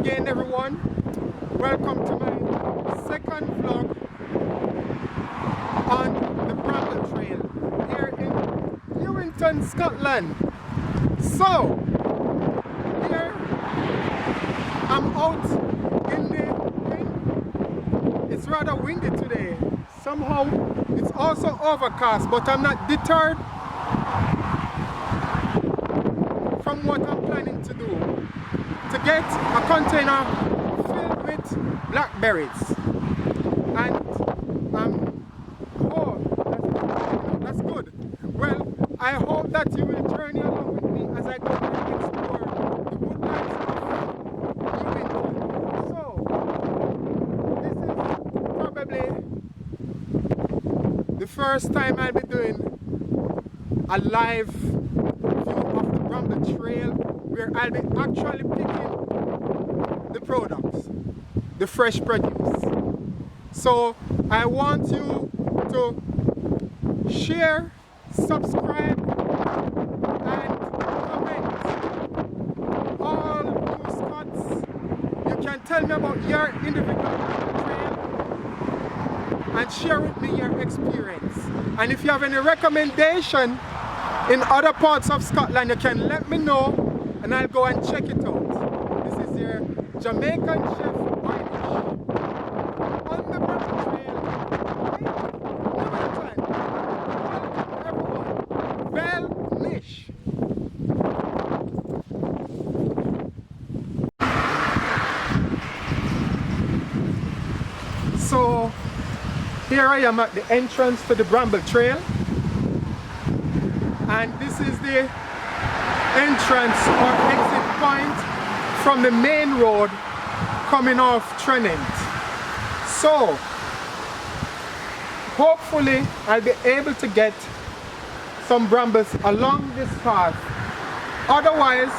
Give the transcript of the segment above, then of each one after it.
again, everyone. Welcome to my second vlog on the Bramble Trail here in Winton, Scotland. So, here I'm out in the wind. It's rather windy today. Somehow it's also overcast, but I'm not deterred from what I'm planning to do. To get a container filled with blackberries. And oh, that's good. Well, I hope that you will journey along with me as I go and explore the woodlands of Winton. So, this is probably the first time I'll be doing a live view of the Bramble Trail, where I'll be actually picking the products, the fresh produce. So I want you to share, subscribe, and comment. All you Scots, you can tell me about your individual trail and share with me your experience. And if you have any recommendation in other parts of Scotland, you can let me know and I'll go and check it out. This is your Jamaican chef Oy'Nissh on the Bramble Trail. Welcome everyone. Oy'Nissh. So here I am at the entrance to the Bramble Trail, and this is the entrance or exit point from the main road coming off Trenent. So hopefully I'll be able to get some brambles along this path. Otherwise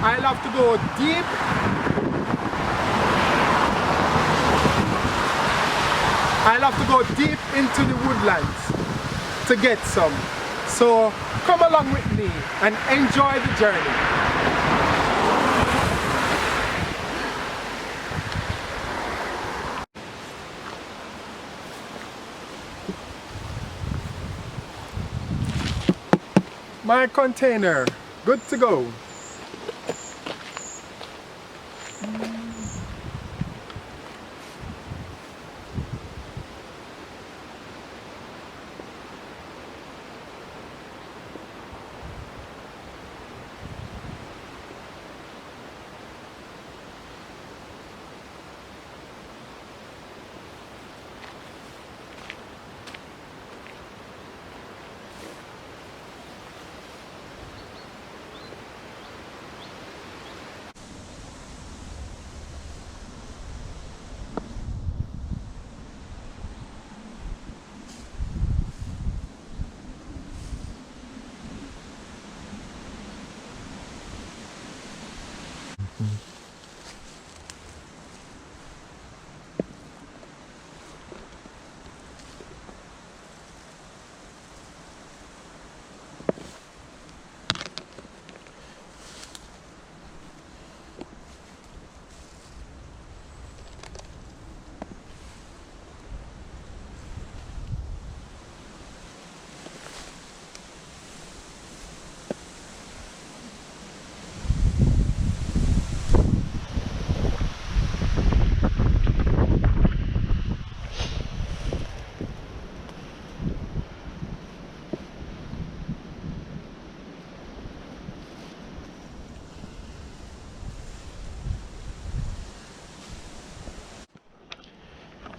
I'll have to go deep into the woodlands to get some. So come along with me and enjoy the journey. My container, good to go.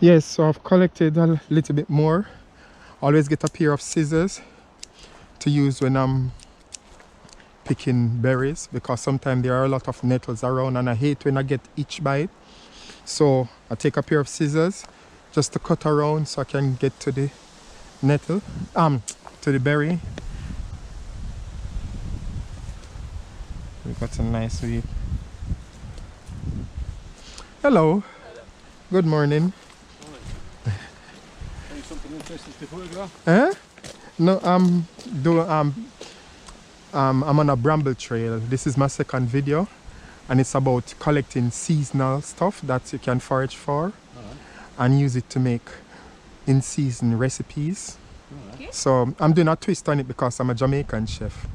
Yes, so I've collected a little bit more. Always get a pair of scissors to use when I'm picking berries, because sometimes there are a lot of nettles around and I hate when I get itched by it. So I take a pair of scissors just to cut around so I can get to the nettle, to the berry. We got a nice weed. Hello. Good morning. Something interesting to photograph? No, I'm on a bramble trail. This is my second video, and it's about collecting seasonal stuff that you can forage for and use it to make in-season recipes. So I'm doing a twist on it because I'm a Jamaican chef.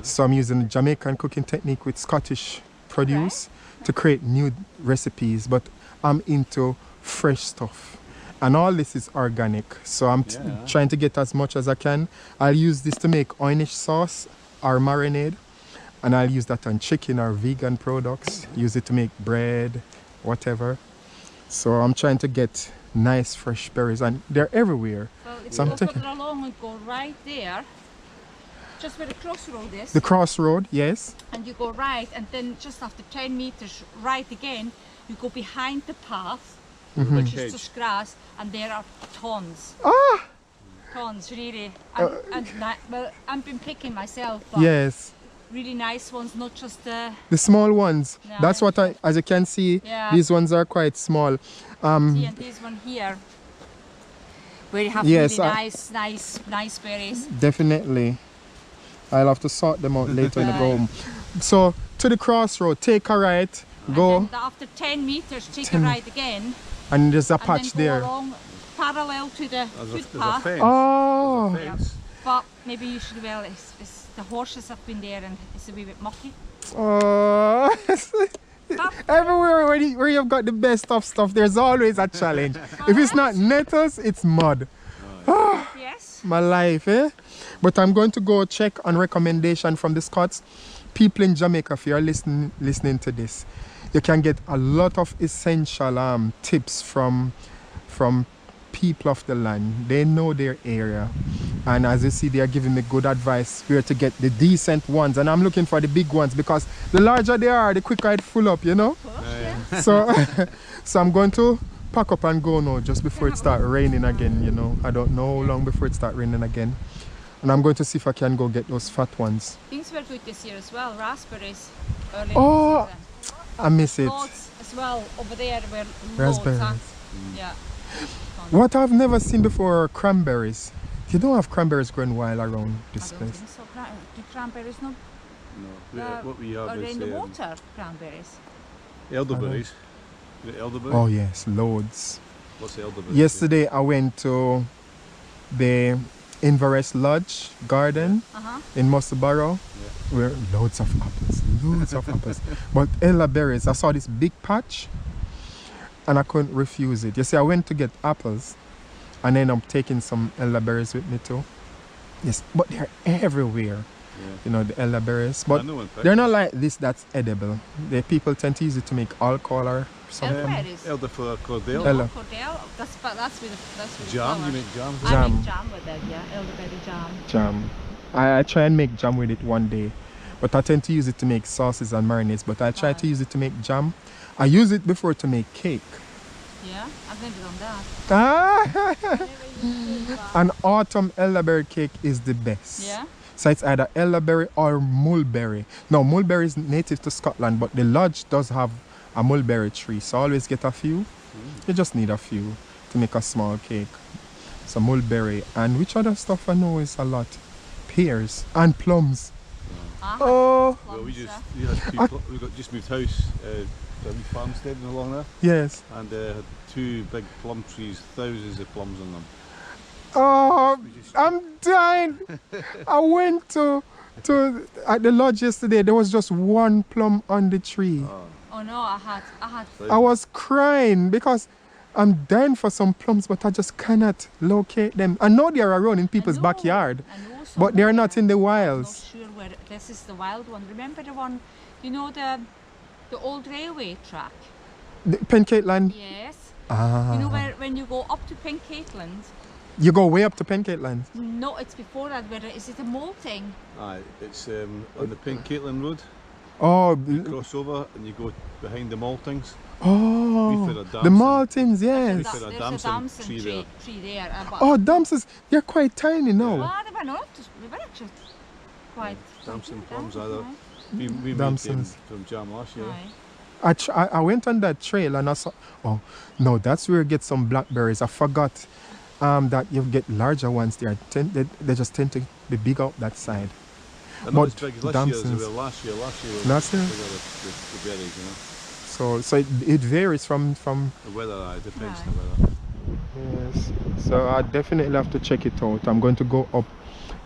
So I'm using the Jamaican cooking technique with Scottish produce to create new recipes, but I'm into fresh stuff. And all this is organic, so I'm trying to get as much as I can. I'll use this to make Oy'Nissh sauce or marinade, and I'll use that on chicken or vegan products. Use it to make bread, whatever. So I'm trying to get nice fresh berries, and they're everywhere. Well, if so you go further along and go right there, just where the crossroad is. The crossroad, yes. And you go right, and then just after 10 meters right again, you go behind the path, which is just grass, and there are tons. Ah! Tons, really. Well, I've been picking myself, but yes. really nice ones, not just the small ones. No. That's what as you can see, these ones are quite small. See, and this one here, where you have really nice berries. Definitely. I'll have to sort them out later when I go home. So, to the crossroad, take a right, go. And then after 10 meters, take a right again. And there's a patch and then there. Go along parallel to the footpath. Oh! Yeah. But maybe you should, well, it's the horses have been there and it's a wee bit mucky. Oh! Everywhere where you've got the best of stuff, there's always a challenge. If it's not nettles, it's mud. Yes. My life, eh? But I'm going to go check on recommendation from the Scots. People in Jamaica, if you're listening to this, you can get a lot of essential tips from people of the land. They know their area, and as you see, they are giving me good advice where to get the decent ones, and I'm looking for the big ones because the larger they are, the quicker it full up, you know. So I'm going to pack up and go now just before it starts raining again, you know. I don't know how long before it starts raining again, and I'm going to see if I can go get those fat ones. Things were good this year as well. Raspberries early oh in the season. I miss it. Loads as well over there were Raspberries. loads, yeah. What I've never seen before are cranberries. You don't have cranberries growing wild around this I don't place. think so. Do cranberries not? No, what we have Are they is in the water, cranberries? elderberries. The elderberry. Oh yes, loads. What's the elderberry? Yesterday I went to the Inventor Lodge garden in Musselburgh, where loads of apples, but elderberries. I saw this big patch, and I couldn't refuse it. You see, I went to get apples, and then I'm taking some elderberries with me too. Yes, but they're everywhere. You know, the elderberries, but they're not like this that's edible. The people tend to use it to make alcohol or something. Elderberries? Elder for Cordell. No, Cordell. That's with jam. the You make jam? I make jam with it, yeah. Elderberry jam. Jam. I try and make jam with it one day, but I tend to use it to make sauces and marinades, but I try to use it to make jam. I use it before to make cake. Yeah, I've never done that. An autumn elderberry cake is the best. Yeah. So it's either elderberry or mulberry. Now mulberry is native to Scotland, but the lodge does have a mulberry tree, so always get a few. You just need a few to make a small cake. So mulberry, and which other stuff I know is a lot? Pears and plums. Oh, well, we just just moved house. A wee farmstead along there. Yes. And had 2 big plum trees, thousands of plums on them. Oh, I'm dying. I went to at the lodge yesterday. There was just 1 plum on the tree. Oh no, I had. I was crying because I'm dying for some plums, but I just cannot locate them. I know they are around in people's backyard, but they are not in the wilds. I'm not sure where this is the wild one. Remember the one, you know, the old railway track? The Pencateland? Yes. Ah. You know where when you go up to Pencateland? You go way up to Pencateland? No, it's before that. Where is it a molting? Aye, it's on the Pink Caitlin Road. Oh. You cross over and you go behind the maltings. Oh, the maltings, yes. There's a damson tree there. Oh, damsons, they're quite tiny now. Well, they were not. They were actually quite. Damson plums either. We made them from jam last year. I went on that trail and I saw, oh no, that's where you get some blackberries. I forgot that you get larger ones there. They just tend to be big out that side. They're not as big as this year as damsons. they were last year. Last year Last year? were the berries, you know. So it varies from The weather, it depends Right. on the weather. yes. So I definitely have to check it out. I'm going to go up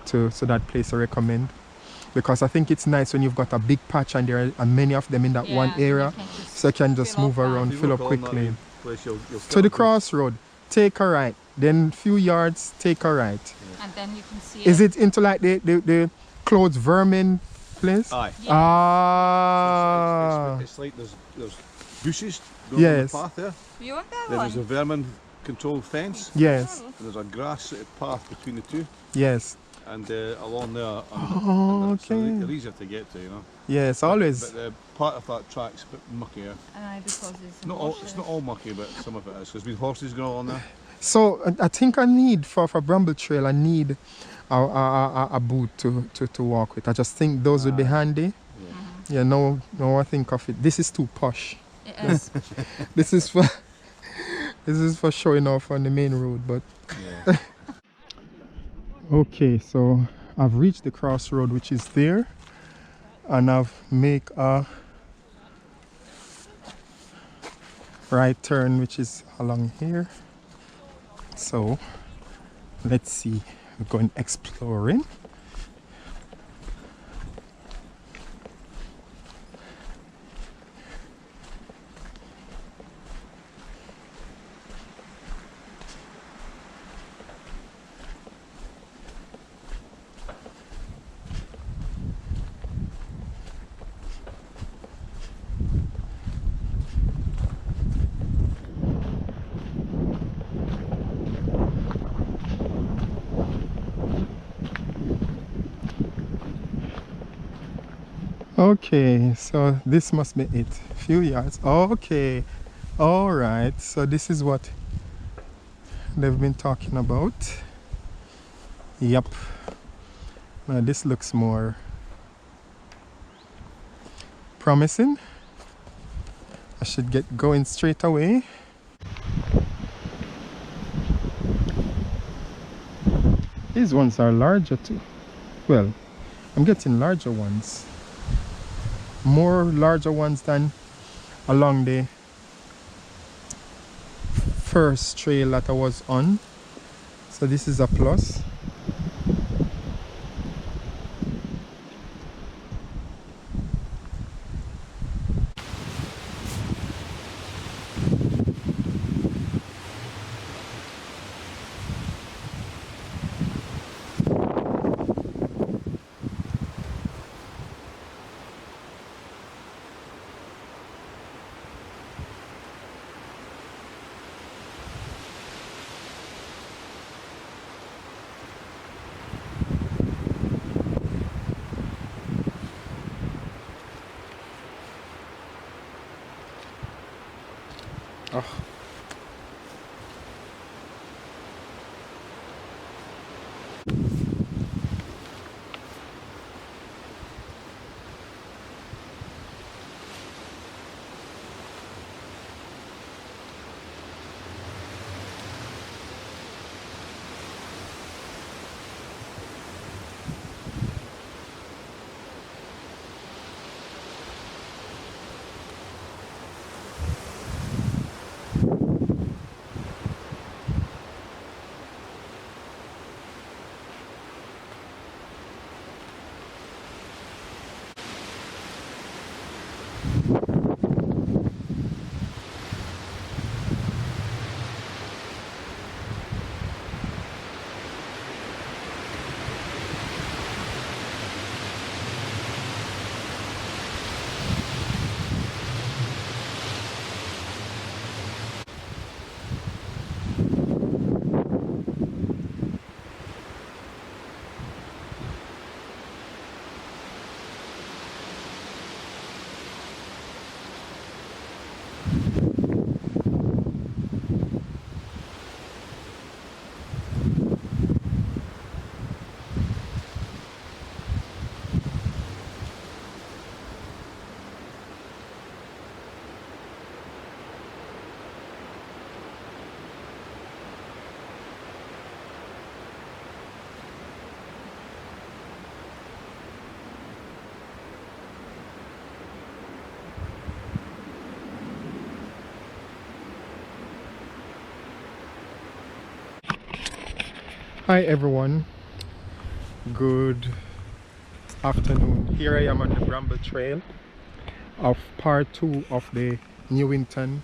to that place I recommend, because I think it's nice when you've got a big patch and there are many of them in that one Yeah, then you area, can just so you can just fill move up around, If you fill up walk along that quickly. wee place, you'll To fill the up with- crossroad, take a right, then few yards, take a right. and then you can see Is it into like the clothes vermin place? Aye. Yeah. Ah, It's like there's bushes going Yes. on the path there. You want that Then one? there's a vermin controlled fence. yes, Oh. And there's a grass path between the two. yes. And along there, Oh, so okay. they're easier to get to, you know. Yes, always. But the part of that track's a bit muckier. Because it's Not all, it's not all mucky, but some of it is. There's been horses going along there. So I think I need for Bramble Trail, I need a boot to walk with. I just think those would be handy. Yeah. Yeah, no, I think of it. This is too posh. It is. This is for showing off on the main road, but Yeah. okay, so I've reached the crossroad, which is there, and I've make a right turn, which is along here. So let's see, we're going exploring. Okay, so this must be it. Few yards. Okay, all right. So this is what they've been talking about. Yep. Now this looks more promising. I should get going straight away. These ones are larger too. Well, I'm getting larger ones. More larger ones than along the first trail that I was on. So this is a plus. Oh. Hi everyone, good afternoon. Here I am on the Bramble Trail of part 2 of the New Winton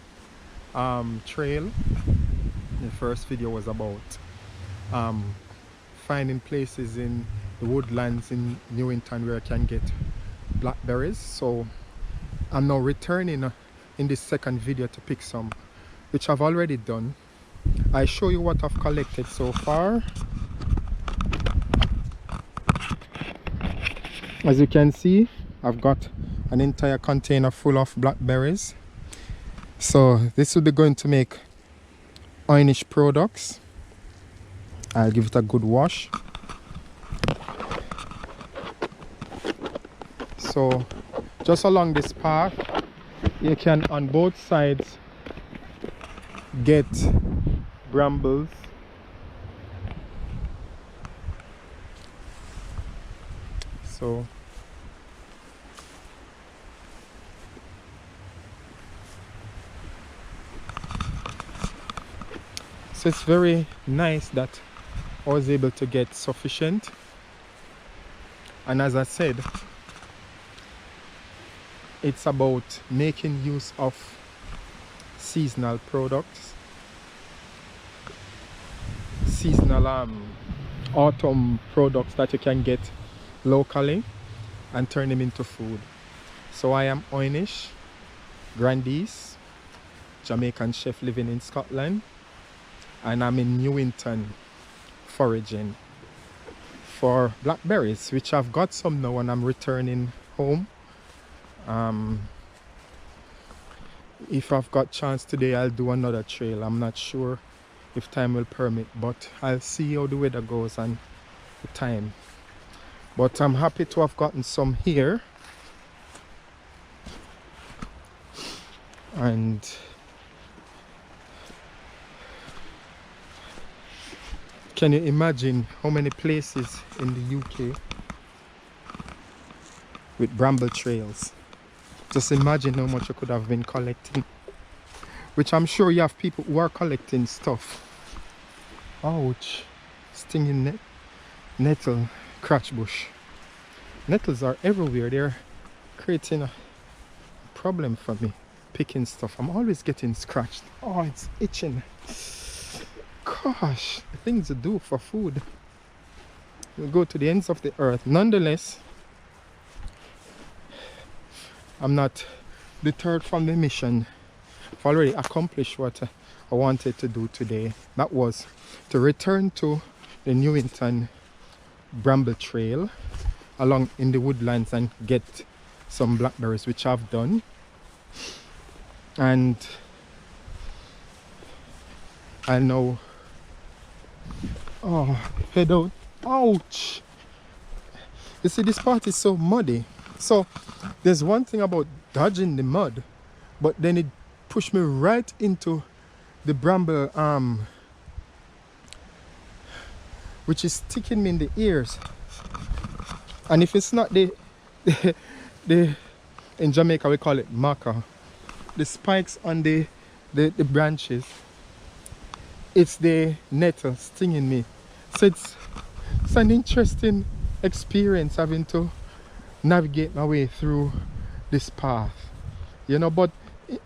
trail. The first video was about finding places in the woodlands in New Winton where I can get blackberries. So I'm now returning in this second video to pick some, which I've already done. I show you what I've collected so far. As you can see, I've got an entire container full of blackberries. So this will be going to make Oy'Nissh products. I'll give it a good wash. So just along this path, you can on both sides get brambles. So it's very nice that I was able to get sufficient, and as I said, it's about making use of seasonal products, seasonal autumn products that you can get locally and turn them into food. So I am Oy'Nissh Grandiece, Jamaican chef living in Scotland, and I'm in New Winton foraging for blackberries, which I've got some now and I'm returning home. If I've got chance today, I'll do another trail. I'm not sure if time will permit, but I'll see how the weather goes and the time. But I'm happy to have gotten some here, and can you imagine how many places in the UK with bramble trails? Just imagine how much you could have been collecting, which I'm sure you have people who are collecting stuff. Ouch, stinging nettle, crotch bush. Nettles are everywhere. They're creating a problem for me picking stuff. I'm always getting scratched. Oh, it's itching. Gosh, the things to do for food. We'll go to the ends of the earth. Nonetheless, I'm not deterred from the mission. I've already accomplished what I wanted to do today. That was to return to the New Winton Bramble Trail along in the woodlands and get some blackberries, which I've done. And I know, head out. Ouch! You see, this part is so muddy. So there's one thing about dodging the mud, but then it pushed me right into the bramble which is sticking me in the ears. And if it's not the in Jamaica we call it maca, the spikes on the branches, it's the nettle stinging me. So it's an interesting experience having to navigate my way through this path, you know, but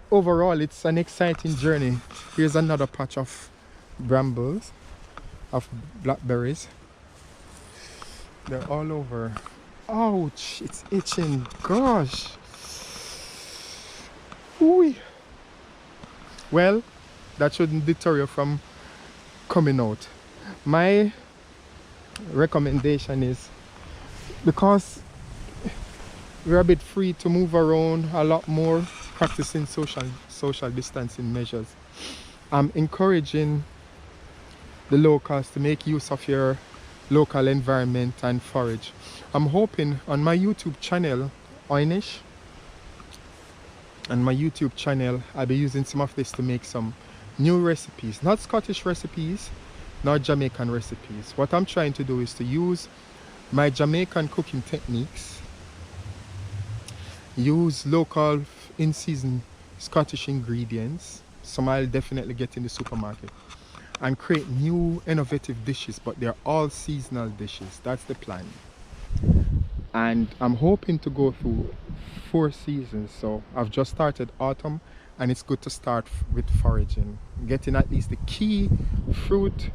overall it's an exciting journey. Here's another patch of brambles, of blackberries. They're all over. Ouch, it's itching. Gosh. Ooh. Well, that shouldn't deter you from coming out. My recommendation is, because we're a bit free to move around a lot more, practicing social distancing measures, I'm encouraging the locals to make use of your local environment and forage. I'm hoping on my YouTube channel, Oy'Nissh, and my YouTube channel, I'll be using some of this to make some new recipes, not Scottish recipes, not Jamaican recipes. What I'm trying to do is to use my Jamaican cooking techniques, use local in-season Scottish ingredients, some I'll definitely get in the supermarket, and create new innovative dishes, but they're all seasonal dishes. That's the plan. And I'm hoping to go through 4 seasons. So I've just started autumn, and it's good to start with foraging, getting at least the key fruit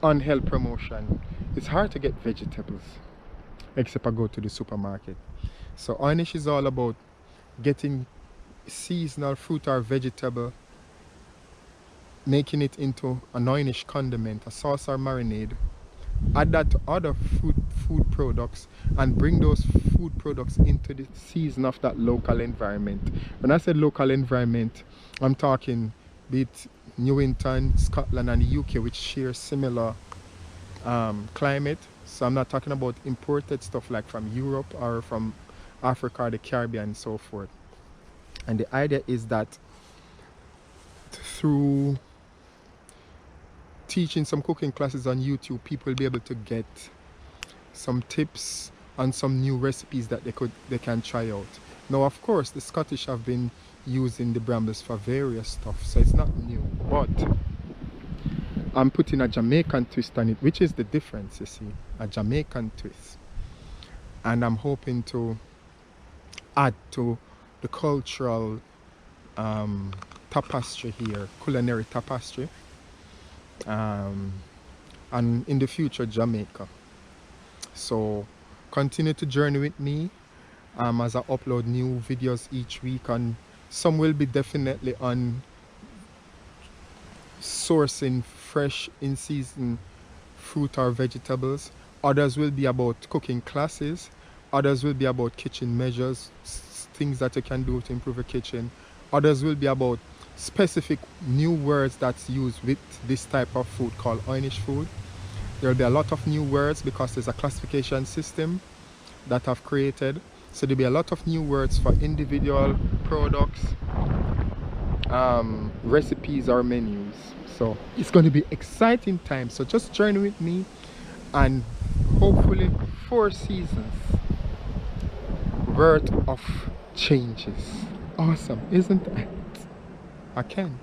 on health promotion. It's hard to get vegetables except I go to the supermarket. So Oy'Nissh is all about getting seasonal fruit or vegetable, making it into an Oy'Nissh condiment, a sauce or marinade, add that to other food products, and bring those food products into the season of that local environment. When I say local environment, I'm talking be it Winton, Scotland and the UK, which share similar climate. So I'm not talking about imported stuff like from Europe or from Africa or the Caribbean and so forth. And the idea is that through teaching some cooking classes on YouTube, people will be able to get some tips on some new recipes that they can try out. Now, of course, the Scottish have been using the brambles for various stuff, so it's not new, but I'm putting a Jamaican twist on it, which is the difference, you see, a Jamaican twist. And I'm hoping to add to the cultural tapestry here, culinary tapestry, and in the future Jamaica. So continue to journey with me as I upload new videos each week, and some will be definitely on sourcing fresh in season fruit or vegetables. Others will be about cooking classes. Others will be about kitchen measures, things that you can do to improve your kitchen. Others will be about specific new words that's used with this type of food called Oy'Nissh food. There will be a lot of new words because there's a classification system that I've created. So there'll be a lot of new words for individual products, recipes or menus. So it's going to be exciting time. So just journey with me, and hopefully 4 seasons worth of changes. Awesome, isn't it? I can.